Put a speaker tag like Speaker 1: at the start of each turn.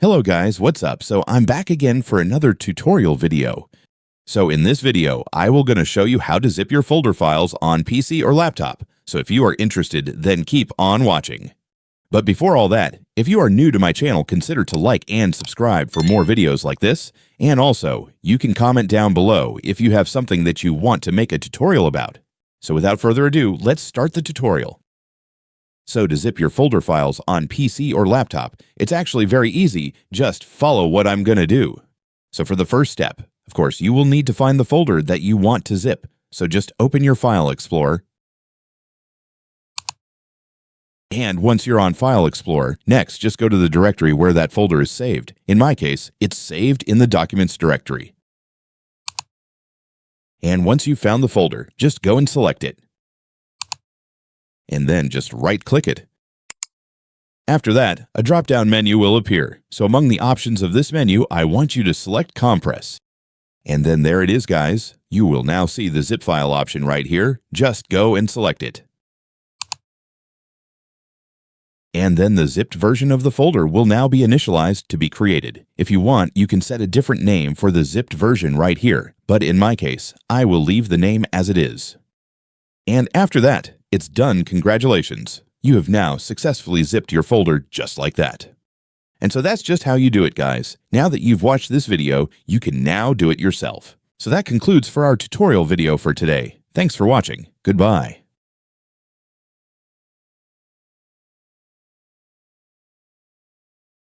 Speaker 1: Hello guys, what's up? So I'm back again for another tutorial video. So in this video, I will gonna show you how to zip your folder files on PC or laptop. So if you are interested, then keep on watching. But before all that, if you are new to my channel, consider to like and subscribe for more videos like this. And also, you can comment down below if you have something that you want to make a tutorial about. So without further ado, let's start the tutorial. So to zip your folder files on PC or laptop, it's actually very easy. Just follow what I'm going to do. So for the first step, of course, you will need to find the folder that you want to zip. So just open your File Explorer. And once you're on File Explorer, next just go to the directory where that folder is saved. In my case, it's saved in the Documents directory. And once you've found the folder, just go and select it. And then just right-click it. After that, a drop-down menu will appear. So among the options of this menu, I want you to select Compress. And then there it is, guys. You will now see the zip file option right here. Just go and select it. And then the zipped version of the folder will now be initialized to be created. If you want, you can set a different name for the zipped version right here. But in my case, I will leave the name as it is. And after that, it's done. Congratulations. You have now successfully zipped your folder just like that. And so that's just how you do it, guys. Now that you've watched this video, you can now do it yourself. So that concludes for our tutorial video for today. Thanks for watching. Goodbye.